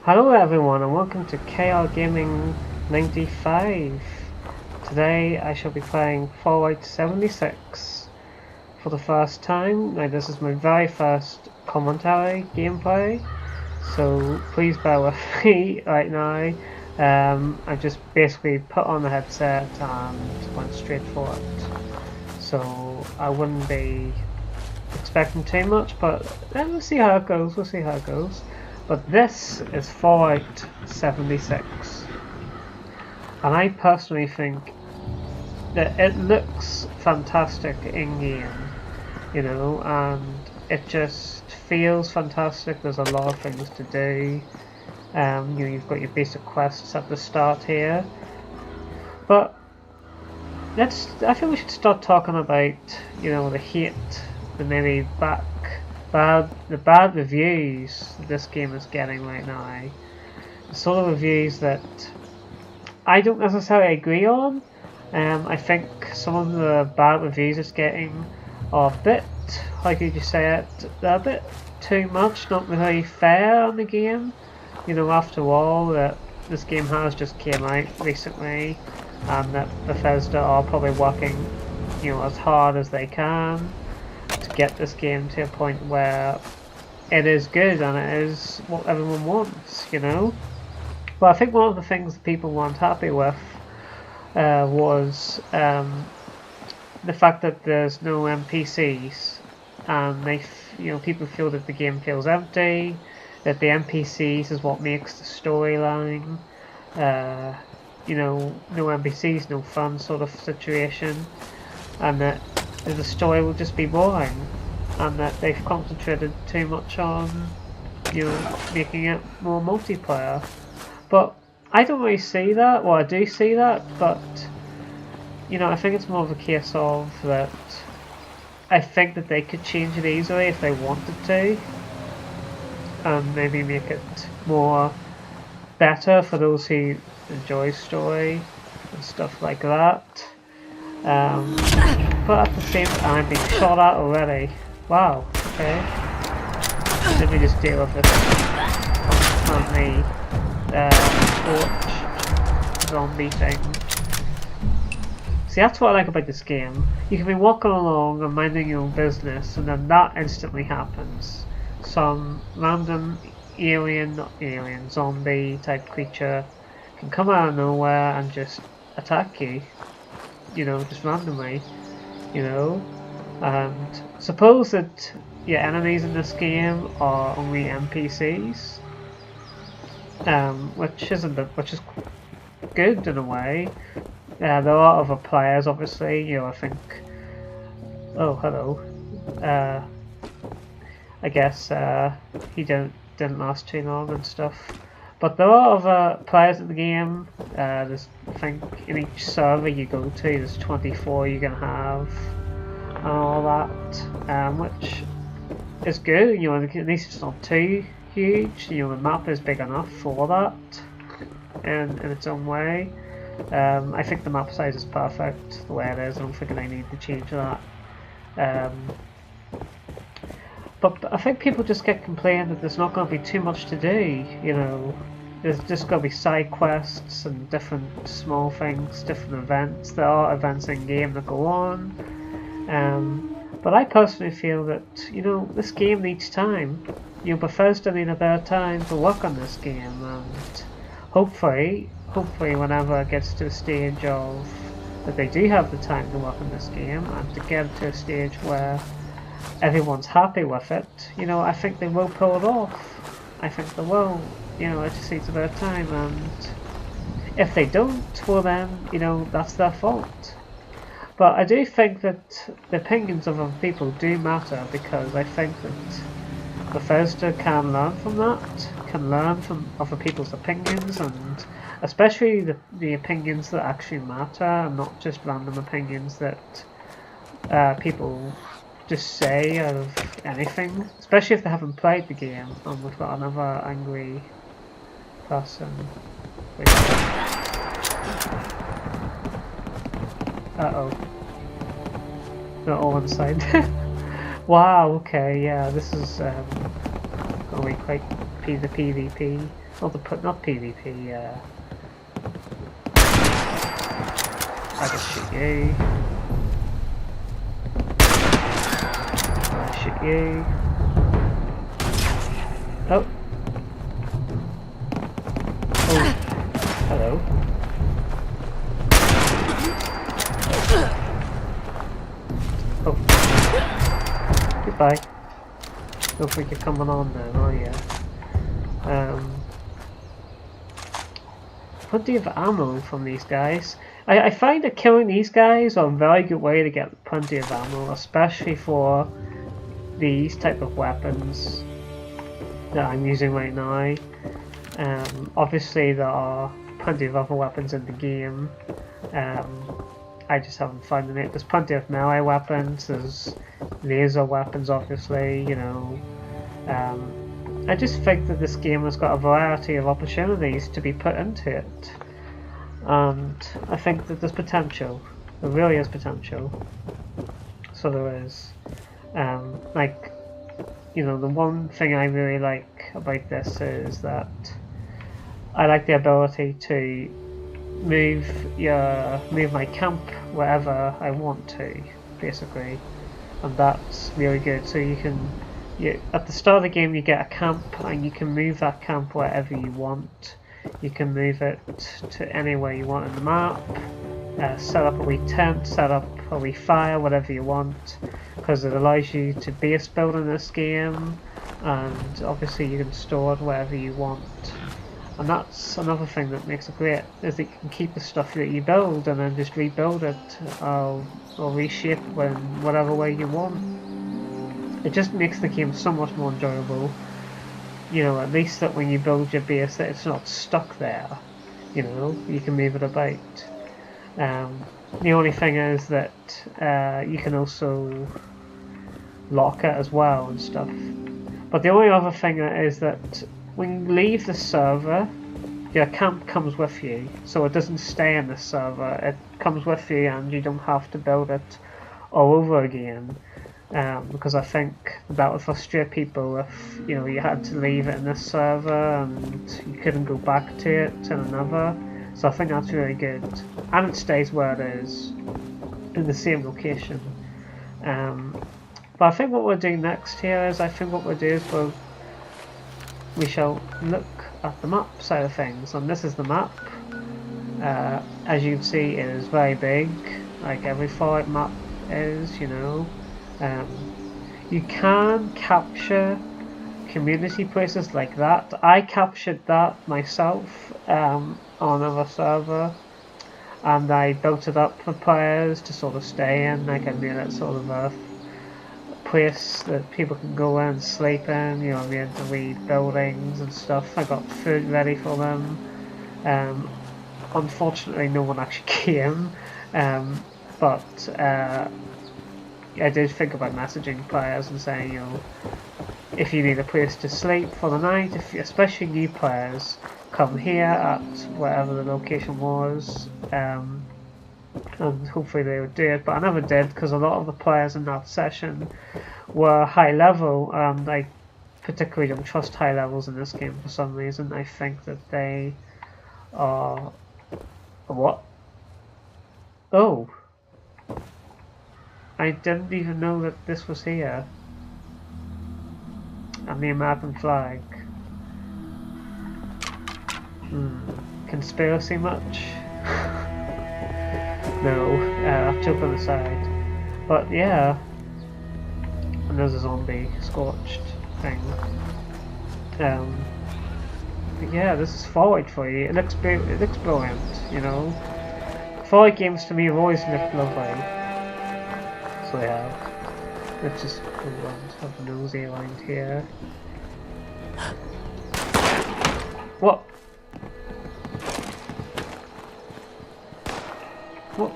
Hello everyone and welcome to KR Gaming 95. Today I shall be playing Fallout 76 for the first time. Now this is my very first commentary gameplay, so please bear with me right now. I just basically put on the headset and went straight for it. So I wouldn't be expecting too much, but we'll see how it goes. But this is Fallout 76, and I personally think that it looks fantastic in game, and it just feels fantastic. There's a lot of things to do. You've got your basic quests at the start here, but I think we should start talking about, the hate, the maybe the bad reviews this game is getting right now. The sort of reviews that I don't necessarily agree on. I think some of the bad reviews it's getting are a bit, how could you say it, they're a bit too much, not really fair on the game. After all, that this game has just came out recently, and that Bethesda are probably working, as hard as they can to get this game to a point where it is good and it is what everyone wants, But I think one of the things that people weren't happy with was the fact that there's no NPCs, and people feel that the game feels empty, that the NPCs is what makes the storyline. No NPCs, no fun sort of situation, and that the story will just be boring, and that they've concentrated too much on, making it more multiplayer. But I don't really see that. Well, I do see that, but I think it's more of a case of that. I think that they could change it easily if they wanted to, and maybe make it more better for those who enjoy story and stuff like that. But at the same time, I'm being shot at already. Wow, okay. Let me just deal with this on the torch zombie thing. See, that's what I like about this game. You can be walking along and minding your own business, and then that instantly happens. Some random zombie type creature can come out of nowhere and just attack you. Just randomly, and suppose that your enemies in this game are only NPCs, which is good in a way. There are other players, obviously. I think. Oh, hello. I guess he didn't last too long and stuff. But there are other players in the game. There's, I think, in each server you go to, there's 24 you can have, and all that, which is good. At least it's not too huge. The map is big enough for that, in its own way. I think the map size is perfect the way it is. I don't think they need to change that. But I think people just get complaining that there's not going to be too much to do, There's just going to be side quests and different small things, different events. There are events in game that go on. But I personally feel that, this game needs time. Bethesda need a better time to work on this game, and hopefully whenever it gets to a stage of that they do have the time to work on this game, and to get to a stage where everyone's happy with it, I think they will pull it off. I think they will. It just needs a bit of time, and if they don't, well then, that's their fault. But I do think that the opinions of other people do matter, because I think that Bethesda can learn from that, can learn from other people's opinions, and especially the opinions that actually matter, and not just random opinions that people just say out of anything, especially if they haven't played the game. And we've got another angry person. Uh-oh. They're all inside. Wow, okay, yeah, this is going Are we quite the PvP? Or not PvP, I can shoot you. I shoot you. Oh. Oh. Hello. Oh. Goodbye. Don't think you're coming on then, are you? Plenty of ammo from these guys. I find that killing these guys are a very good way to get plenty of ammo, especially for these type of weapons that I'm using right now. Obviously there are plenty of other weapons in the game. I just haven't found them yet. There's plenty of melee weapons, there's laser weapons obviously, you know. I just think that this game has got a variety of opportunities to be put into it. And I think that there's potential. There really is potential. So there is. Like, you know, the one thing I really like about this is that I like the ability to move my camp wherever I want to, basically. And that's really good. So you can, at the start of the game you get a camp and you can move that camp wherever you want. You can move it to anywhere you want in the map, set up a wee tent, set up a wee fire, whatever you want, because it allows you to base build in this game, and obviously you can store it wherever you want. And that's another thing that makes it great, is that you can keep the stuff that you build and then just rebuild it or reshape it in whatever way you want. It just makes the game so much more enjoyable. You know, at least that when you build your base, that it's not stuck there. You know, you can move it about. The only thing is that you can also lock it as well and stuff. But the only other thing is that when you leave the server, your camp comes with you, so it doesn't stay in the server. It comes with you, and you don't have to build it all over again. Because I think that would frustrate people if, you know, you had to leave it in this server and you couldn't go back to it in another. So I think that's really good, and it stays where it is in the same location. But I think what we'll do next here is, we shall look at the map side of things, and this is the map. As you can see, it is very big, like every Fallout map is, you know. You can capture community places like that. I captured that myself on another server, and I built it up for players to sort of stay in. Like I made it sort of a place that people can go in and sleep in. You know, I made the wee buildings and stuff. I got food ready for them. Unfortunately, no one actually came, but I did think about messaging players and saying, you know, if you need a place to sleep for the night, especially new players, come here at whatever the location was, and hopefully they would do it. But I never did, because a lot of the players in that session were high level, and I particularly don't trust high levels in this game for some reason. I think that they are... What? Oh! I didn't even know that this was here. And the American flag. Conspiracy much? No, I've joke on the side. But yeah. And there's a zombie scorched thing. But yeah, this is Fallout for you. It looks brilliant, you know. Fallout games to me have always looked lovely. So yeah, let's just go on to have nosy around here. What? What?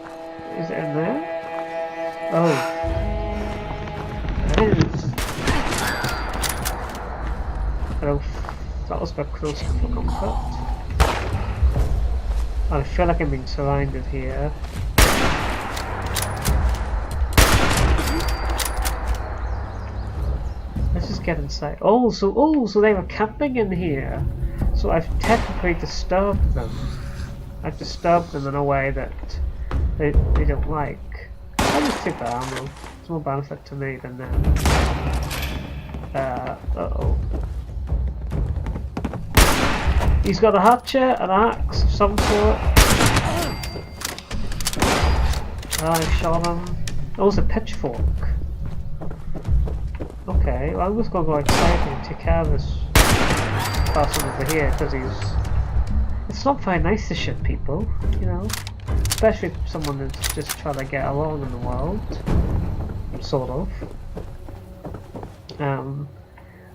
Is it in there? Oh. It is. Hello. That was a bit close for comfort. I feel like I'm being surrounded here. This is just get inside. Oh, so they were camping in here. So I've technically disturbed them. I've disturbed them in a way that they don't like. I'll just take the ammo. It's more benefit to me than them. Uh-oh. He's got a hatchet, an axe of some sort. I shot him. Oh, it's a pitchfork. Okay, well I'm just gonna go outside and take care of this person over here because he's... It's not very nice to shoot people, you know? Especially someone that's just trying to get along in the world. Sort of.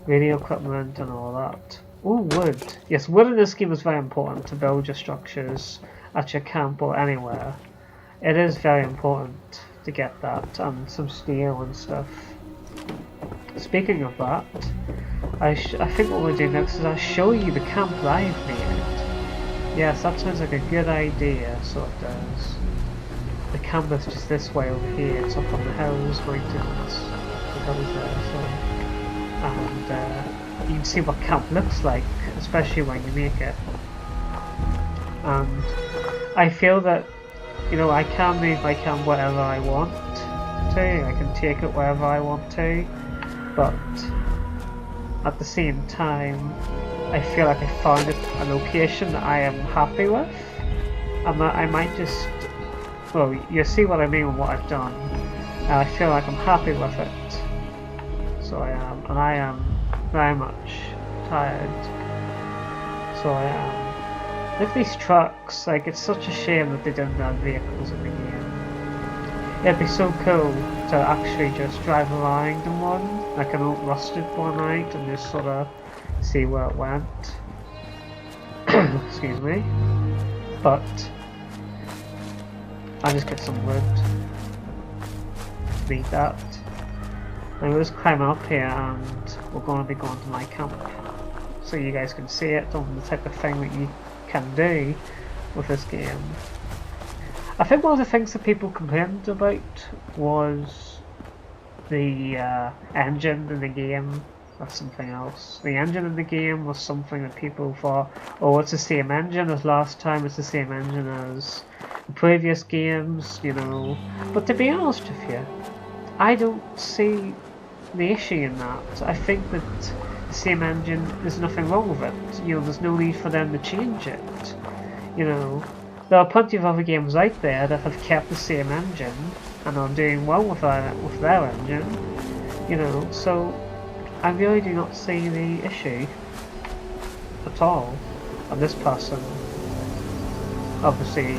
Radio equipment and all that. Oh, wood. Yes, wood in this game is very important to build your structures at your camp or anywhere. It is very important to get that, and some steel and stuff. Speaking of that, I think what we'll do next is I'll show you the camp that I've made. Yes, that sounds like a good idea, so it does. The camp is just this way over here, it's up on the hills, mountains, the hills there, so... And you can see what camp looks like, especially when you make it. And I feel that, you know, I can move my camp wherever I want to, I can take it wherever I want to, but at the same time I feel like I found a location that I am happy with, and that I might just, well, you see what I mean with what I've done, and I feel like I'm happy with it. So I am, and I am very much tired. So I am. With these trucks, like, it's such a shame that they didn't have vehicles in the game. It'd be so cool to actually just drive around in one, like an old rusted one out, and just sort of see where it went. Excuse me. But I'll just get some wood. Need that. And we'll just climb up here, and we're going to be going to my camp, so you guys can see it on the type of thing that you can do with this game. I think one of the things that people complained about was the engine in the game. That's something else. The engine in the game was something that people thought, oh, it's the same engine as last time, it's the same engine as the previous games, you know. But to be honest with you, I don't see the issue in that. I think that the same engine, there's nothing wrong with it. You know, there's no need for them to change it. You know, there are plenty of other games out there that have kept the same engine and are doing well with their engine. You know, so I really do not see the issue at all. And this person obviously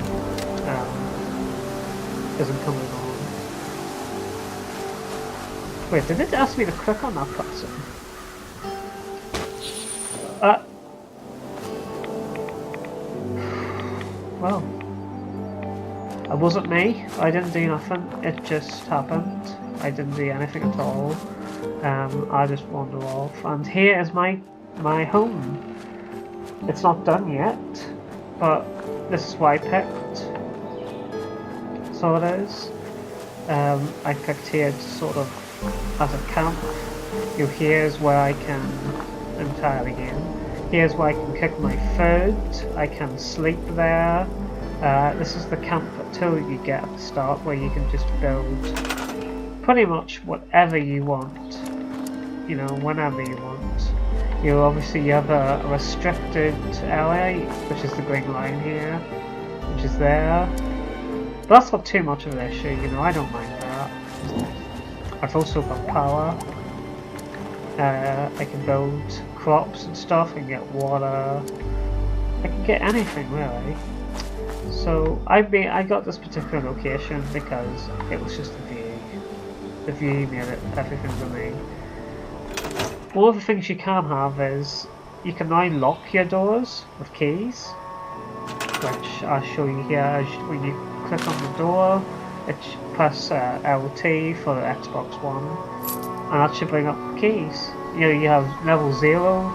isn't coming on. Wait, did it ask me to click on that person? Well, it wasn't me. I didn't do nothing. It just happened. I didn't do anything at all. I just wandered off. And here is my home. It's not done yet, but this is what I picked. So it is. I picked here to sort of as a camp. You know, here's where I can entirely game. Here's where I can cook my food. I can sleep there. This is the camp tool you get at the start, where you can just build pretty much whatever you want. You know, whenever you want. You know, obviously you have a restricted area, which is the green line here, which is there. But that's not too much of an issue. You know, I don't mind that. I've also got power. I can build crops and stuff, I can get water, I can get anything really. So I got this particular location because it was just the view. The view made it everything for me. One of the things you can have is you can now lock your doors with keys, which I'll show you here. When you click on the door, press LT for the Xbox One, and that should bring up the keys. You know, you have level 0,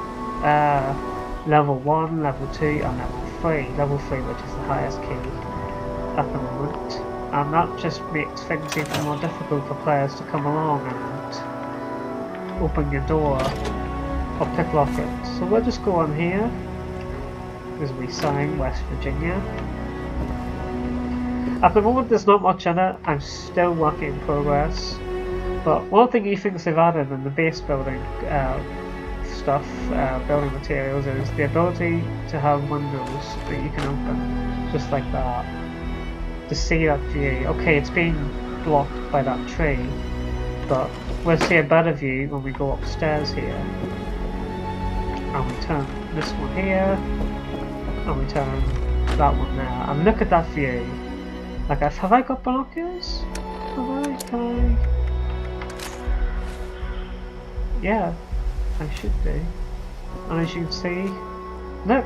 level 1, level 2, and level 3. Level 3, which is the highest key at the moment. And that just makes things even more difficult for players to come along and open your door or picklock it. So we'll just go on here. There's a wee sign, West Virginia. At the moment there's not much in it, I'm still work in progress. But one of the new things they've added in the base building stuff, building materials, is the ability to have windows that you can open, just like that, to see that view. Okay, it's being blocked by that tree, but we'll see a better view when we go upstairs here. And we turn this one here, and we turn that one there, and look at that view. Like, have I got binoculars? Can I? Yeah, I should do. And as you can see, look,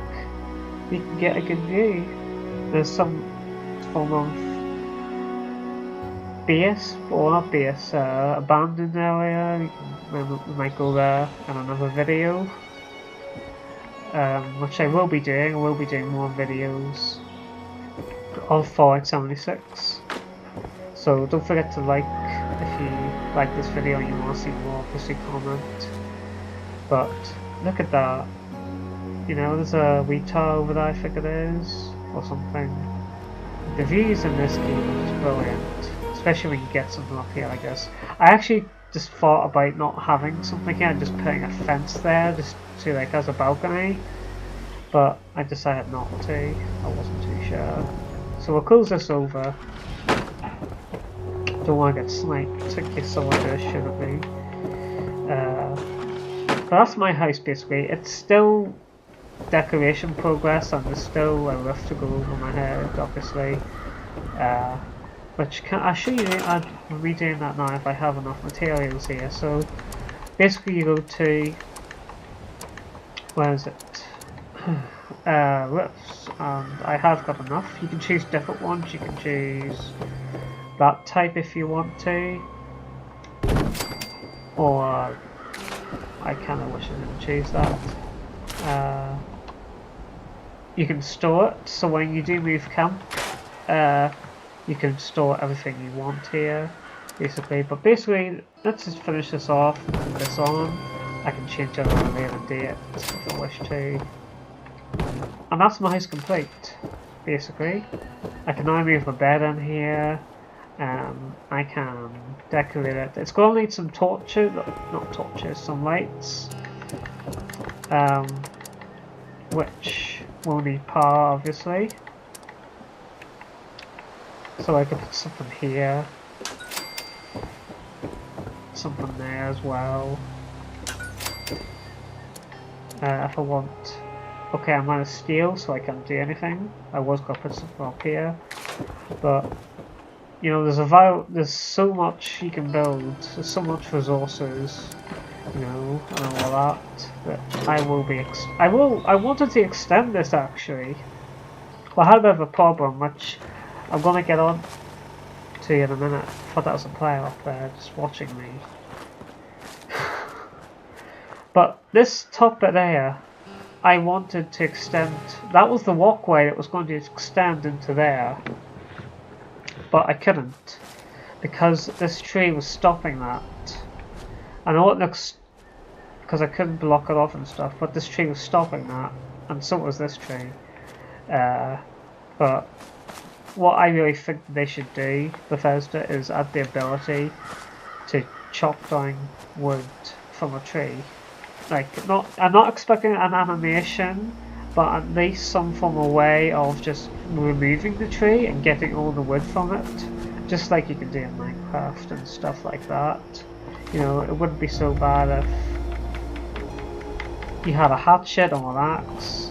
you can get a good view. There's some form of base, or not base, abandoned area. We might go there in another video, which I will be doing. I will be doing more videos of Fallout 76. So don't forget to like if you like this video and you want to see more, obviously comment. But look at that. You know, there's a wee tower over there, I think it is, or something. The views in this game are just brilliant, especially when you get something up here, I guess. I actually just thought about not having something here and just putting a fence there, just to like as a balcony. But I decided not to. I wasn't too sure. So we'll close this over. Don't want to get sniped in case someone does shoot at me. But that's my house basically. It's still decoration progress and there's still a roof to go over my head, obviously. Which I'll show you. I'll be doing that now if I have enough materials here. So basically you go to, where is it? Roofs, and I have got enough. You can choose different ones. You can choose that type if you want to, or I kind of wish I didn't choose that. You can store it, so when you do move camp, you can store everything you want here, basically. But basically, let's just finish this off with this on. I can change it on a later date if I wish to. And that's my house complete, basically. I can now move my bed in here. I can decorate it. It's going to need some torches, not torches, some lights. Which will need power, obviously. So I can put something here. Something there as well. If I want. Okay, I'm out of steel, so I can't do anything. I was going to put something up here, but you know, there's so much you can build. There's so much resources, you know, and all that I will be. I wanted to extend this actually. Well, I had a bit of a problem, which I'm gonna get on to in a minute. I thought that was a player up there just watching me. But this top bit there, I wanted to extend. That was the walkway that was going to extend into there, but I couldn't because this tree was stopping that. I know it looks, because I couldn't block it off and stuff, but this tree was stopping that, and so was this tree. But what I really think they should do, Bethesda, is add the ability to chop down wood from a tree. Like, I'm not expecting an animation, but at least some form of way of just removing the tree and getting all the wood from it, just like you can do in Minecraft and stuff like that. You know, it wouldn't be so bad if you had a hatchet or an axe,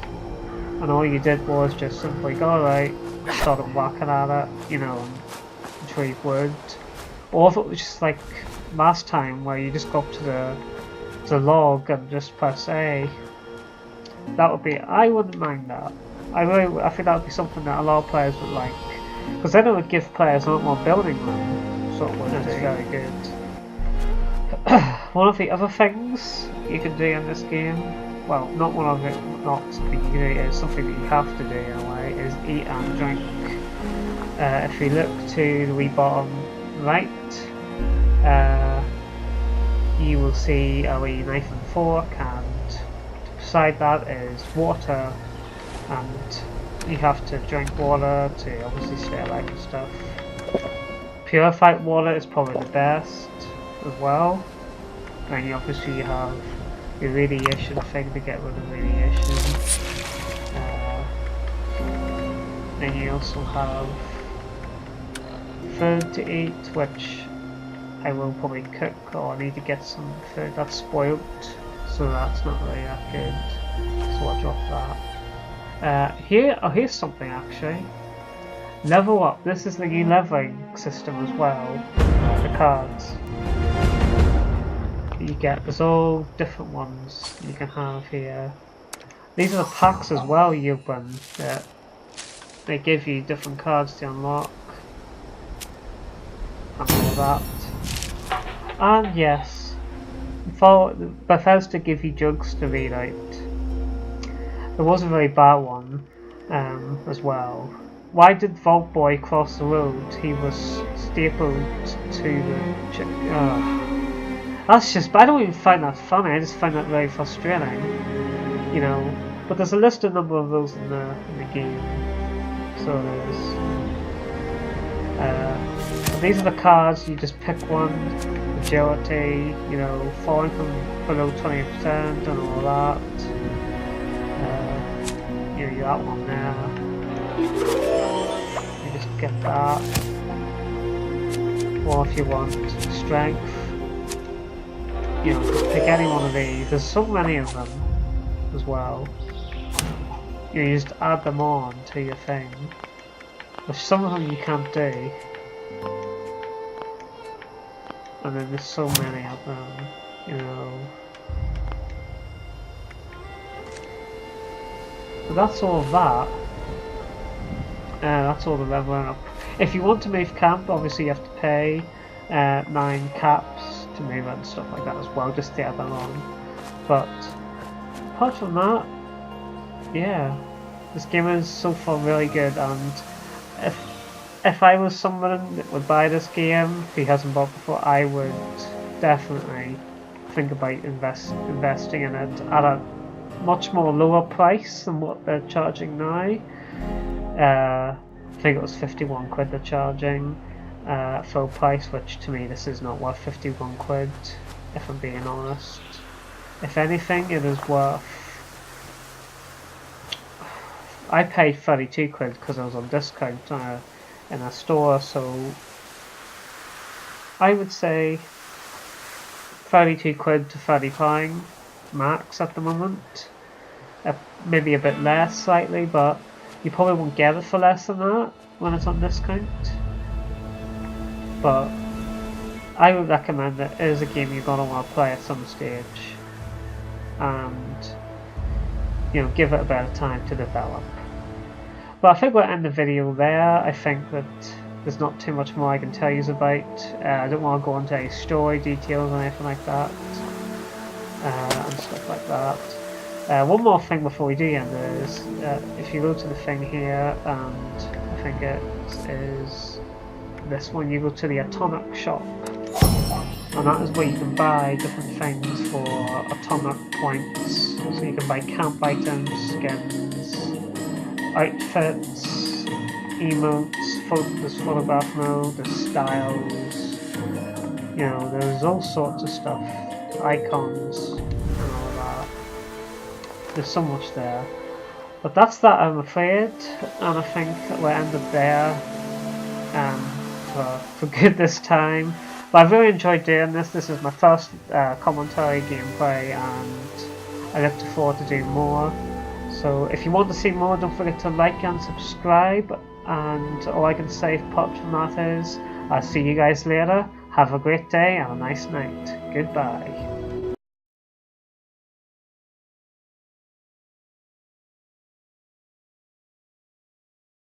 and all you did was just simply go right, started whacking at it, you know, and retrieve wood. Or if it was just like last time, where you just go up to the log and just press A. That would be, I wouldn't mind that. I think that would be something that a lot of players would like, because then it would give players a lot more building room, so it would be very good. One of the other things you can do in this game, well, not one of it, not something you can do, it's something that you have to do in a way, is eat and drink. If you look to the wee bottom right, you will see a wee knife and fork, and beside that is water, and you have to drink water to obviously stay alive and stuff. Purified water is probably the best as well, and obviously you have your radiation thing to get rid of radiation. Then you also have food to eat, which I will probably cook, or I need to get some food that's spoiled, so that's not really that good, so I'll drop that. Here's something actually. Level up. This is the new leveling system as well. The cards you get, there's all different ones you can have here. These are the packs as well you open that they give you different cards to unlock and all that. And yes, Bethesda give you jugs to read out. There was a very bad one as well. Why did Vault Boy cross the road? He was stapled to the that's just, I don't even find that funny, I just find that very frustrating, you know. But there's a listed number of those in the game, so there's. These are the cards, you just pick one. Agility, you know, falling from below 20% and all that. You know, that one there. You just get that. Or if you want strength, you know, just pick any one of these. There's so many of them as well. You just add them on to your thing, which some of them you can't do. And then there's so many of them, you know. But that's all of that. That's all the leveling up. If you want to move camp, obviously you have to pay 9 caps to move and stuff like that as well, just to add them on. But apart from that, yeah, this game is so far really good, and if I was someone that would buy this game who hasn't bought before, I would definitely think about investing in it at a much more lower price than what they're charging now. I think it was 51 quid they're charging full price, which to me this is not worth 51 quid, if I'm being honest. If anything, it is worth... I paid 32 quid because I was on discount in a store, so I would say 32 quid to £30 max at the moment. Maybe a bit less slightly, but you probably won't get it for less than that when it's on discount. But I would recommend it. It is a game you're going to want to play at some stage, and you know, give it a better time to develop. But I think we'll end the video there. I think that there's not too much more I can tell you about. I don't want to go into any story details or anything like that, and stuff like that. One more thing before we do end is, if you go to the thing here, and I think it is this one, you go to the Atomic shop, and that is where you can buy different things for Atomic points. So you can buy camp items, skins, outfits, emotes, there's photograph mode, there's styles, you know, there's all sorts of stuff, icons and all that. There's so much there. But that's that, I'm afraid, and I think we'll end up there for good this time. But I've really enjoyed doing this. This is my first commentary gameplay, and I look forward to doing more. So if you want to see more, don't forget to like and subscribe, and all I can say apart from that is, I'll see you guys later. Have a great day and a nice night. Goodbye.